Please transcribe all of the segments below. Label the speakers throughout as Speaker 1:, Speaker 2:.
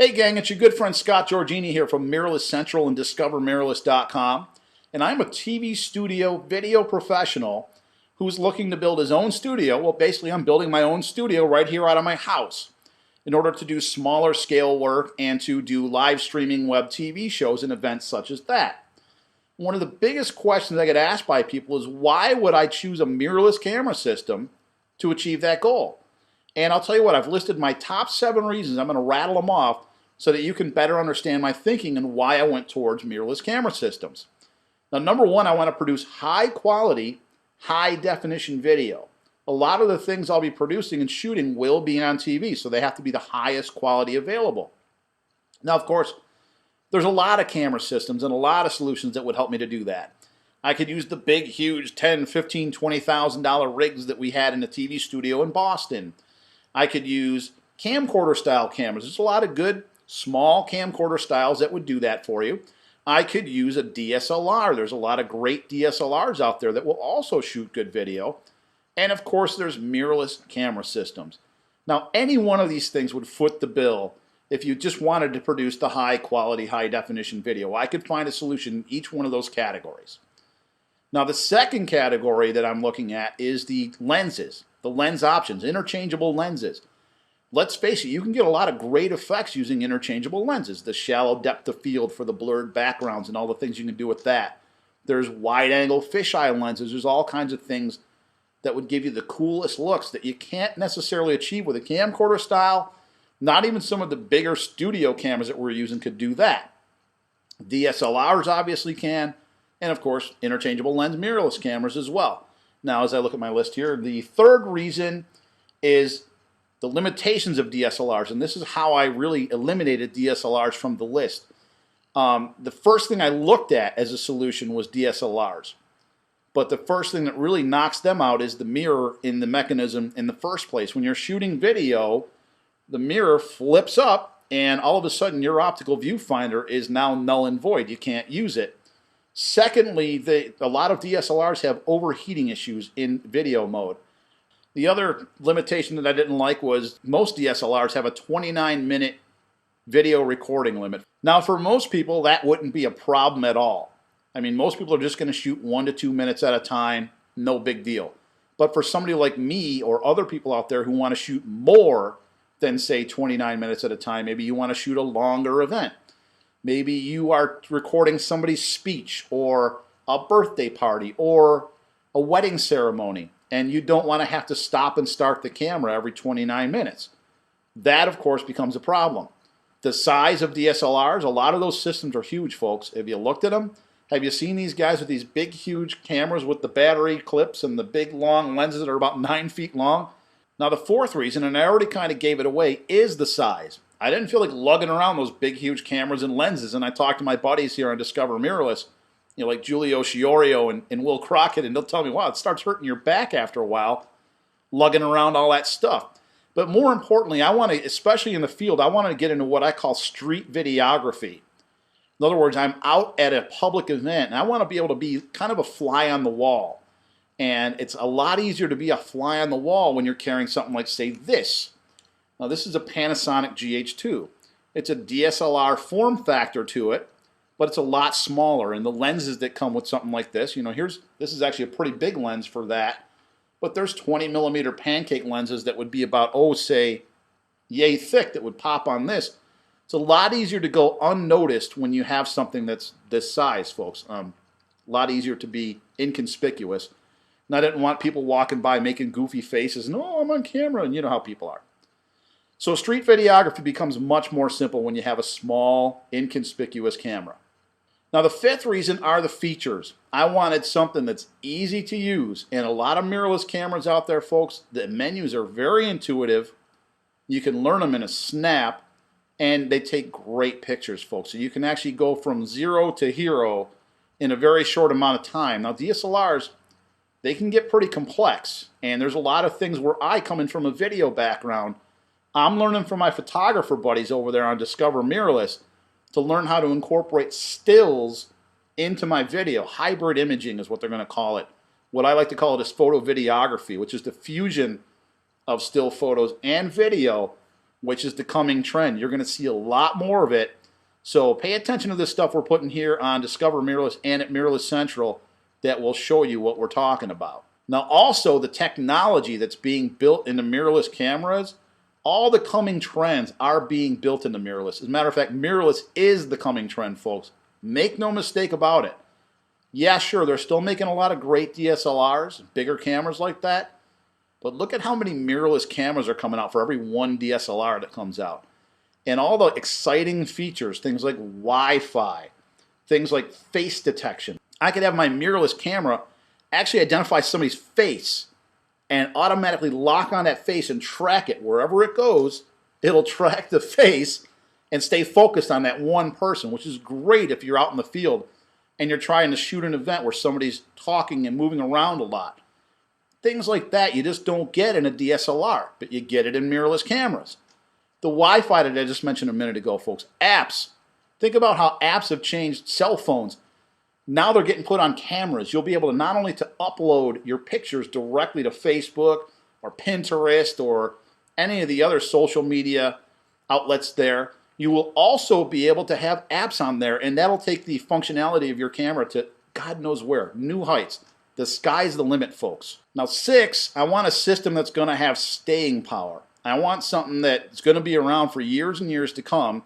Speaker 1: Hey gang, it's your good friend Scott Giorgini here from Mirrorless Central and DiscoverMirrorless.com, and I'm a TV studio video professional who's looking to build his own studio. Well, basically I'm building my own studio right here out of my house in order to do smaller scale work and to do live streaming web TV shows and events such as that. One of the biggest questions I get asked by people is, why would I choose a mirrorless camera system to achieve that goal? And I'll tell you what, I've listed my top 7 reasons. I'm going to rattle them off so that you can better understand my thinking and why I went towards mirrorless camera systems. Now, number 1, I want to produce high quality, high definition video. A lot of the things I'll be producing and shooting will be on TV, so they have to be the highest quality available. Now, of course, there's a lot of camera systems and a lot of solutions that would help me to do that. I could use the big, huge $10,000, $15,000, $20,000 rigs that we had in the TV studio in Boston. I could use camcorder style cameras. There's a lot of good small camcorder styles that would do that for you. I could use a DSLR. There's a lot of great DSLRs out there that will also shoot good video. And of course, there's mirrorless camera systems. Now, any one of these things would foot the bill if you just wanted to produce the high quality, high definition video. I could find a solution in each one of those categories. Now, the second category that I'm looking at is the lenses, the lens options, interchangeable lenses. Let's face it, you can get a lot of great effects using interchangeable lenses. The shallow depth of field for the blurred backgrounds and all the things you can do with that. There's wide-angle fisheye lenses. There's all kinds of things that would give you the coolest looks that you can't necessarily achieve with a camcorder style. Not even some of the bigger studio cameras that we're using could do that. DSLRs obviously can, and of course, interchangeable lens mirrorless cameras as well. Now, as I look at my list here, the third reason is the limitations of DSLRs, and this is how I really eliminated DSLRs from the list. The first thing I looked at as a solution was DSLRs. But the first thing that really knocks them out is the mirror in the mechanism in the first place. When you're shooting video, the mirror flips up, and all of a sudden your optical viewfinder is now null and void. You can't use it. Secondly, a lot of DSLRs have overheating issues in video mode. The other limitation that I didn't like was most DSLRs have a 29-minute video recording limit. Now, for most people, that wouldn't be a problem at all. I mean, most people are just going to shoot 1 to 2 minutes at a time, no big deal. But for somebody like me or other people out there who want to shoot more than, say, 29 minutes at a time, maybe you want to shoot a longer event. Maybe you are recording somebody's speech or a birthday party or a wedding ceremony, and you don't want to have to stop and start the camera every 29 minutes. That, of course, becomes a problem. The size of DSLRs, a lot of those systems are huge, folks. Have you looked at them? Have you seen these guys with these big, huge cameras with the battery clips and the big, long lenses that are about 9 feet long? Now, the fourth reason, and I already kind of gave it away, is the size. I didn't feel like lugging around those big, huge cameras and lenses, and I talked to my buddies here on Discover Mirrorless, like Giulio Chiorio and Will Crockett, and they'll tell me, wow, it starts hurting your back after a while, lugging around all that stuff. But more importantly, I want to, especially in the field, I want to get into what I call street videography. In other words, I'm out at a public event, and I want to be able to be kind of a fly on the wall. And it's a lot easier to be a fly on the wall when you're carrying something like, say, this. Now, this is a Panasonic GH2. It's a DSLR form factor to it, but it's a lot smaller. And the lenses that come with something like this, this is actually a pretty big lens for that. But there's 20mm pancake lenses that would be about, say, yay thick that would pop on this. It's a lot easier to go unnoticed when you have something that's this size, folks. A lot easier to be inconspicuous. And I didn't want people walking by making goofy faces and, oh, I'm on camera, and you know how people are. So street videography becomes much more simple when you have a small, inconspicuous camera. Now, the fifth reason are the features. I wanted something that's easy to use, and a lot of mirrorless cameras out there, folks, the menus are very intuitive. You can learn them in a snap, and they take great pictures, folks. So you can actually go from 0 to hero in a very short amount of time. Now, DSLRs, they can get pretty complex, and there's a lot of things where I come in from a video background. I'm learning from my photographer buddies over there on Discover Mirrorless to learn how to incorporate stills into my video. Hybrid imaging is what they're going to call it. What I like to call it is photo videography, which is the fusion of still photos and video which is the coming trend. You're going to see a lot more of it. So pay attention to this stuff we're putting here on Discover Mirrorless and at Mirrorless Central that will show you what we're talking about. Now also the technology that's being built into mirrorless cameras, all the coming trends are being built into mirrorless. As a matter of fact, mirrorless is the coming trend, folks. Make no mistake about it. Yeah, sure, they're still making a lot of great DSLRs, bigger cameras like that, but look at how many mirrorless cameras are coming out for every one DSLR that comes out. And all the exciting features, things like Wi-Fi, things like face detection. I could have my mirrorless camera actually identify somebody's face and automatically lock on that face and track it. Wherever it goes, it'll track the face and stay focused on that one person, which is great if you're out in the field and you're trying to shoot an event where somebody's talking and moving around a lot. Things like that you just don't get in a DSLR, but you get it in mirrorless cameras. The Wi-Fi that I just mentioned a minute ago, folks, apps. Think about how apps have changed cell phones. Now they're getting put on cameras. You'll be able to not only to upload your pictures directly to Facebook or Pinterest or any of the other social media outlets there, you will also be able to have apps on there, and that'll take the functionality of your camera to God knows where, new heights. The sky's the limit, folks. Now 6, I want a system that's going to have staying power. I want something that's going to be around for years and years to come.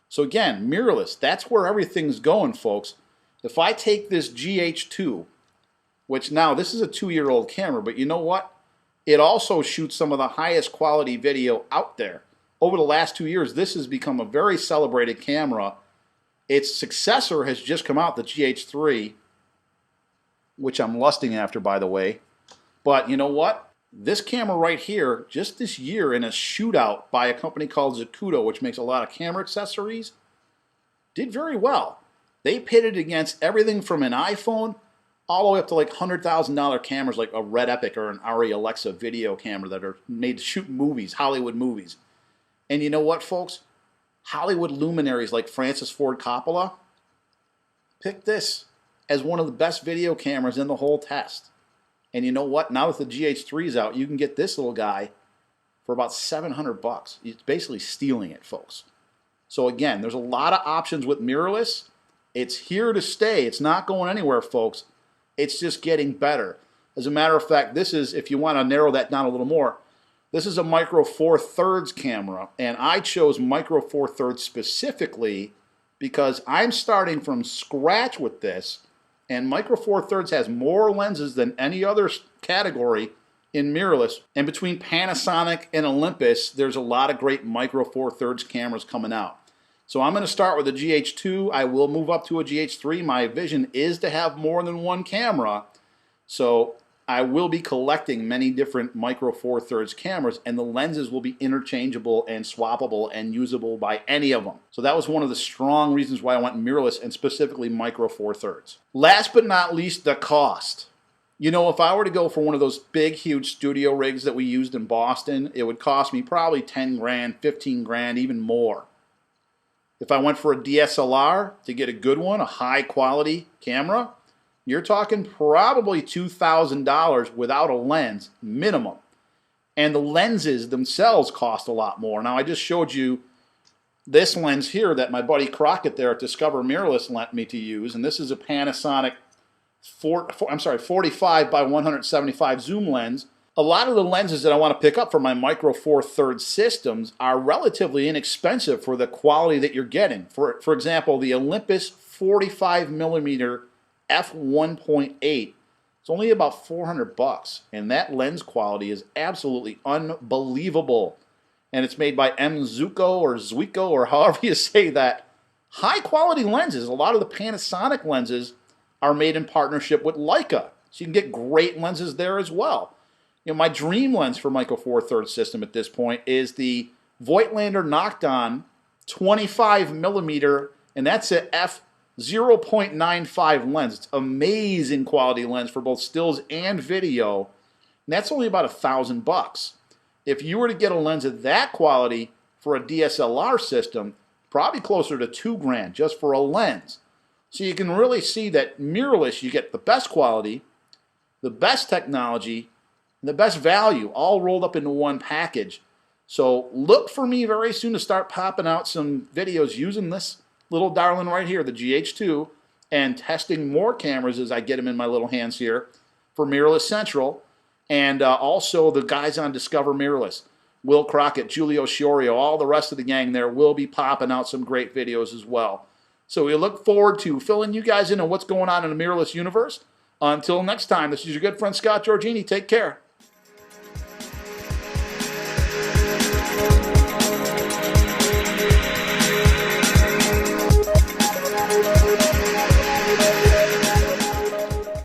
Speaker 1: So again, mirrorless, that's where everything's going, folks. If I take this GH2, which now this is a 2-year-old camera, but you know what? It also shoots some of the highest quality video out there. Over the last 2 years, this has become a very celebrated camera. Its successor has just come out, the GH3, which I'm lusting after, by the way. But you know what? This camera right here, just this year in a shootout by a company called Zacuto, which makes a lot of camera accessories, did very well. They pitted against everything from an iPhone all the way up to like $100,000 cameras like a Red Epic or an Arri Alexa video camera that are made to shoot movies, Hollywood movies. And you know what, folks? Hollywood luminaries like Francis Ford Coppola picked this as one of the best video cameras in the whole test. And you know what? Now that the GH3 is out, you can get this little guy for about $700. It's basically stealing it, folks. So again, there's a lot of options with mirrorless. It's here to stay. It's not going anywhere, folks. It's just getting better. As a matter of fact, this is, if you want to narrow that down a little more, this is a Micro Four Thirds camera, and I chose Micro Four Thirds specifically because I'm starting from scratch with this, and Micro Four Thirds has more lenses than any other category in mirrorless. And between Panasonic and Olympus, there's a lot of great Micro Four Thirds cameras coming out. So I'm going to start with a GH2. I will move up to a GH3. My vision is to have more than one camera. So I will be collecting many different Micro Four Thirds cameras, and the lenses will be interchangeable and swappable and usable by any of them. So that was one of the strong reasons why I went mirrorless, and specifically Micro Four Thirds. Last but not least, the cost. You know, if I were to go for one of those big, huge studio rigs that we used in Boston, it would cost me probably 10 grand, 15 grand, even more. If I went for a DSLR to get a good one, a high quality camera, you're talking probably $2,000 without a lens, minimum. And the lenses themselves cost a lot more. Now, I just showed you this lens here that my buddy Crockett there at Discover Mirrorless lent me to use, and this is a Panasonic 45 by 175 zoom lens. A lot of the lenses that I want to pick up for my Micro Four Thirds systems are relatively inexpensive for the quality that you're getting. For example, the Olympus 45mm f1.8, it's only about $400, and that lens quality is absolutely unbelievable. And it's made by Zuiko or however you say that. High quality lenses. A lot of the Panasonic lenses are made in partnership with Leica, so you can get great lenses there as well. You know, my dream lens for Micro Four Thirds system at this point is the Voigtlander Nocton 25mm, and that's a f0.95 lens. It's amazing quality lens for both stills and video, and that's only about $1,000. If you were to get a lens of that quality for a DSLR system, probably closer to 2 grand just for a lens. So you can really see that mirrorless, you get the best quality, the best technology, and the best value all rolled up into one package. So look for me very soon to start popping out some videos using this little darling right here, the GH2, and testing more cameras as I get them in my little hands here for Mirrorless Central, and also the guys on Discover Mirrorless. Will Crockett, Julio Sciorio, all the rest of the gang there will be popping out some great videos as well. So we look forward to filling you guys in on what's going on in the mirrorless universe. Until next time, this is your good friend Scott Giorgini. Take care.